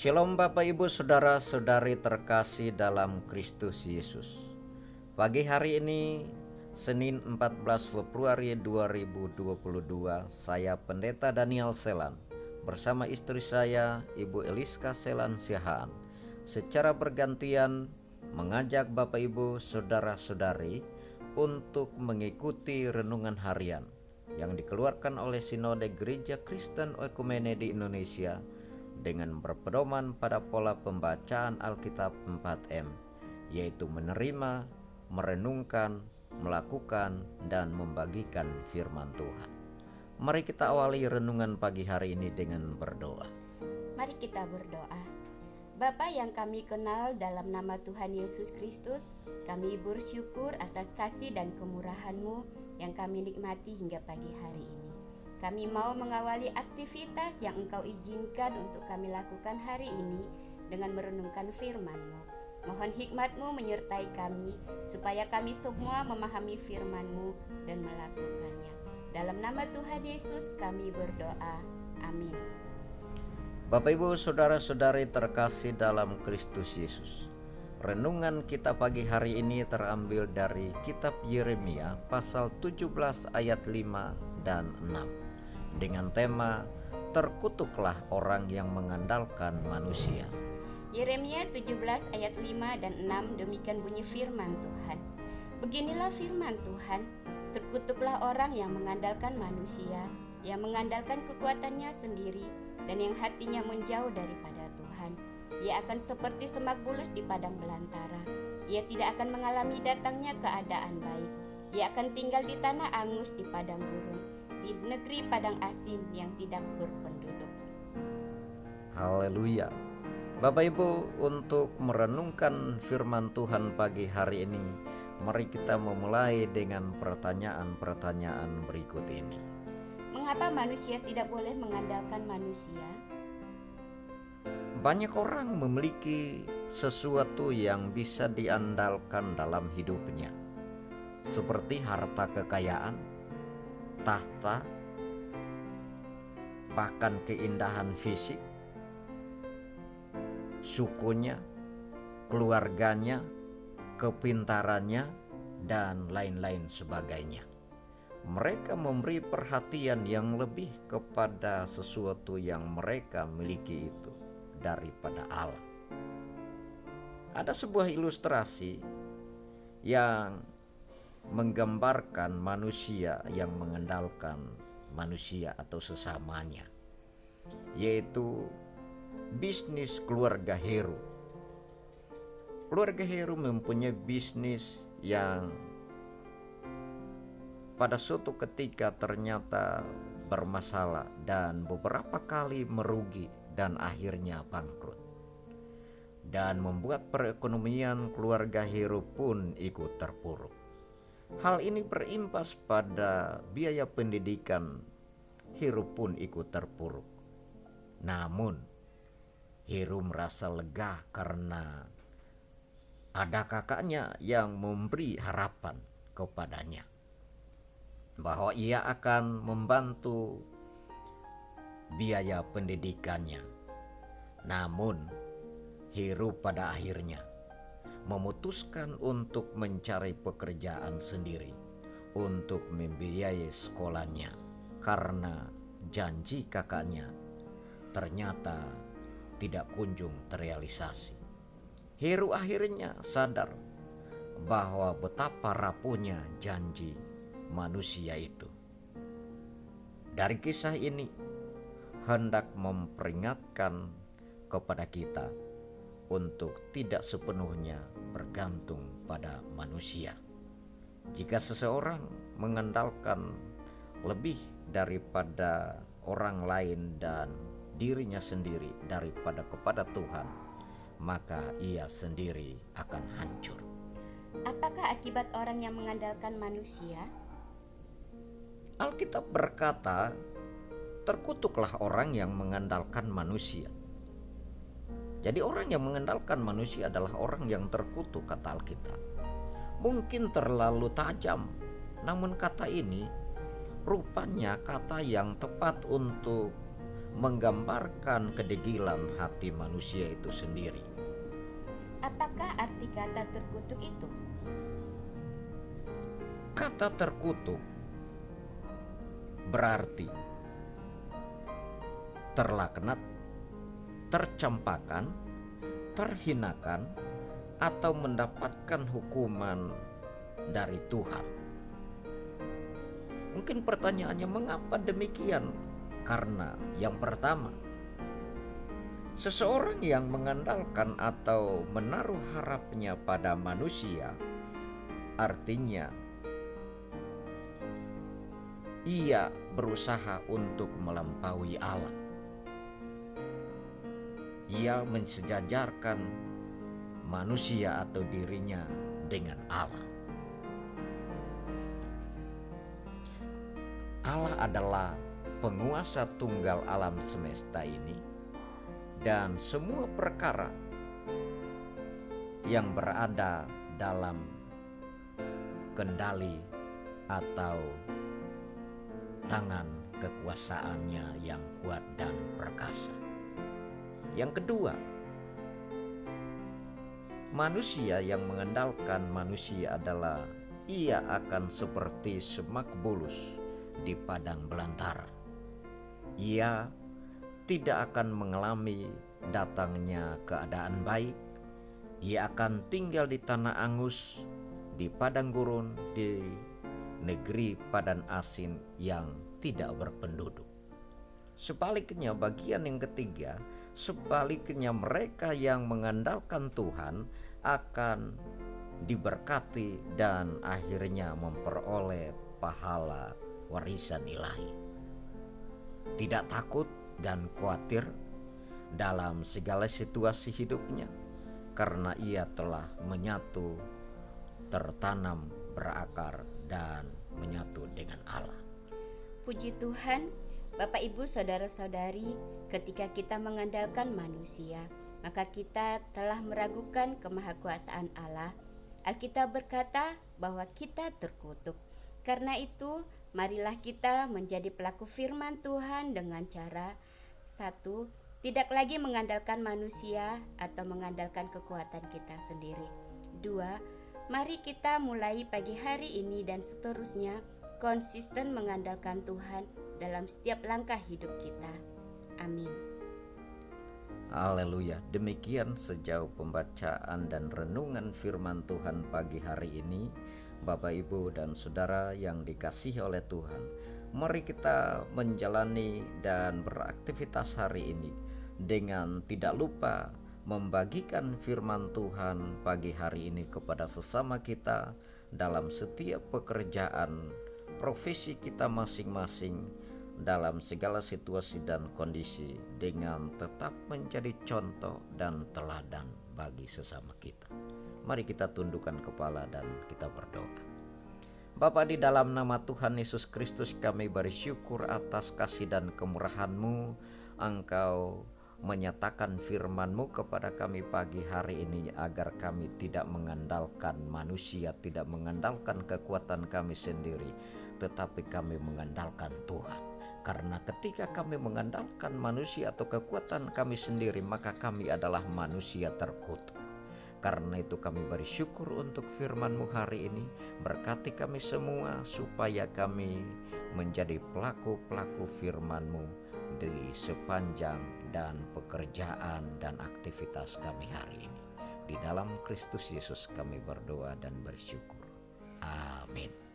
Shalom Bapak Ibu Saudara-saudari terkasih dalam Kristus Yesus. Pagi hari ini Senin 14 Februari 2022, saya Pendeta Daniel Selan bersama istri saya Ibu Eliska Selan Siahaan secara bergantian mengajak Bapak Ibu Saudara-saudari untuk mengikuti renungan harian yang dikeluarkan oleh Sinode Gereja Kristen Oekumene di Indonesia dengan berpedoman pada pola pembacaan Alkitab 4M, yaitu menerima, merenungkan, melakukan, dan membagikan firman Tuhan. Mari kita awali renungan pagi hari ini dengan berdoa. Mari kita berdoa. Bapa yang kami kenal, dalam nama Tuhan Yesus Kristus, kami bersyukur atas kasih dan kemurahan-Mu yang kami nikmati hingga pagi hari ini. Kami mau mengawali aktivitas yang Engkau izinkan untuk kami lakukan hari ini dengan merenungkan firman-Mu. Mohon hikmat-Mu menyertai kami, supaya kami semua memahami firman-Mu dan melakukannya. Dalam nama Tuhan Yesus kami berdoa. Amin. Bapak Ibu Saudara-saudari terkasih dalam Kristus Yesus. Renungan kita pagi hari ini terambil dari kitab Yeremia pasal 17 ayat 5 dan 6. Dengan tema terkutuklah orang yang mengandalkan manusia. Yeremia 17 ayat 5 dan 6, demikian bunyi firman Tuhan. Beginilah firman Tuhan, terkutuklah orang yang mengandalkan manusia, yang mengandalkan kekuatannya sendiri, dan yang hatinya menjauh daripada Tuhan. Ia akan seperti semak bulus di padang belantara. Ia tidak akan mengalami datangnya keadaan baik. Ia akan tinggal di tanah angus di padang gurun, di negeri padang asin yang tidak berpenduduk. Haleluya. Bapak Ibu, untuk merenungkan firman Tuhan pagi hari ini, mari kita memulai dengan pertanyaan-pertanyaan berikut ini. Mengapa manusia tidak boleh mengandalkan manusia? Banyak orang memiliki sesuatu yang bisa diandalkan dalam hidupnya, seperti harta kekayaan, tahta, bahkan keindahan fisik, sukunya, keluarganya, kepintarannya, dan lain-lain sebagainya. Mereka memberi perhatian yang lebih kepada sesuatu yang mereka miliki itu daripada Allah. Ada sebuah ilustrasi yang menggambarkan manusia yang mengandalkan manusia atau sesamanya, yaitu bisnis keluarga Heru. Keluarga Heru mempunyai bisnis yang pada suatu ketika ternyata bermasalah dan beberapa kali merugi dan akhirnya bangkrut, dan membuat perekonomian keluarga Heru pun ikut terpuruk. Hal ini berimbas pada biaya pendidikan Heru pun ikut terpuruk. Namun Heru merasa lega karena ada kakaknya yang memberi harapan kepadanya bahwa ia akan membantu biaya pendidikannya. Namun Heru pada akhirnya memutuskan untuk mencari pekerjaan sendiri untuk membiayai sekolahnya, karena janji kakaknya ternyata tidak kunjung terrealisasi. Heru akhirnya sadar bahwa betapa rapuhnya janji manusia itu. Dari kisah ini hendak memperingatkan kepada kita untuk tidak sepenuhnya bergantung pada manusia. Jika seseorang mengandalkan lebih daripada orang lain dan dirinya sendiri daripada kepada Tuhan, maka ia sendiri akan hancur. Apakah akibat orang yang mengandalkan manusia? Alkitab berkata, terkutuklah orang yang mengandalkan manusia. Jadi orang yang mengandalkan manusia adalah orang yang terkutuk, kata Alkitab. Mungkin terlalu tajam, namun kata ini rupanya kata yang tepat untuk menggambarkan kedegilan hati manusia itu sendiri. Apakah arti kata terkutuk itu? Kata terkutuk berarti terlaknat, tercampakan, terhinakan, atau mendapatkan hukuman dari Tuhan. Mungkin pertanyaannya, mengapa demikian? Karena yang pertama, seseorang yang mengandalkan atau menaruh harapnya pada manusia, artinya ia berusaha untuk melampaui Allah. Ia mensejajarkan manusia atau dirinya dengan Allah. Allah adalah penguasa tunggal alam semesta ini dan semua perkara yang berada dalam kendali atau tangan kekuasaannya yang kuat dan perkasa. Yang kedua, manusia yang mengandalkan manusia adalah ia akan seperti semak bulus di padang belantara. Ia tidak akan mengalami datangnya keadaan baik. Ia akan tinggal di tanah angus, di padang gurun, di negeri padan asin yang tidak berpenduduk. Sebaliknya, bagian yang ketiga, sebaliknya mereka yang mengandalkan Tuhan akan diberkati dan akhirnya memperoleh pahala warisan ilahi. Tidak takut dan khawatir dalam segala situasi hidupnya, karena ia telah menyatu, tertanam, berakar, dan menyatu dengan Allah. Puji Tuhan, Bapak Ibu Saudara-saudari, ketika kita mengandalkan manusia, maka kita telah meragukan kemahakuasaan Allah. Alkitab berkata bahwa kita terkutuk. Karena itu, marilah kita menjadi pelaku firman Tuhan dengan cara: 1. Tidak lagi mengandalkan manusia atau mengandalkan kekuatan kita sendiri. 2. Mari kita mulai pagi hari ini dan seterusnya konsisten mengandalkan Tuhan dalam setiap langkah hidup kita. Amin. Haleluya. Demikian sejauh pembacaan dan renungan firman Tuhan pagi hari ini. Bapak, Ibu, dan Saudara yang dikasihi oleh Tuhan, mari kita menjalani dan beraktivitas hari ini dengan tidak lupa membagikan firman Tuhan pagi hari ini kepada sesama kita dalam setiap pekerjaan profesi kita masing-masing, dalam segala situasi dan kondisi, dengan tetap menjadi contoh dan teladan bagi sesama kita. Mari kita tundukkan kepala dan kita berdoa. Bapa, di dalam nama Tuhan Yesus Kristus kami bersyukur atas kasih dan kemurahan-Mu. Engkau menyatakan firman-Mu kepada kami pagi hari ini agar kami tidak mengandalkan manusia, tidak mengandalkan kekuatan kami sendiri, tetapi kami mengandalkan Tuhan. Karena ketika kami mengandalkan manusia atau kekuatan kami sendiri, maka kami adalah manusia terkutuk. Karena itu kami bersyukur untuk firman-Mu hari ini. Berkati kami semua supaya kami menjadi pelaku-pelaku firman-Mu di sepanjang dan pekerjaan dan aktivitas kami hari ini. Di dalam Kristus Yesus kami berdoa dan bersyukur. Amin.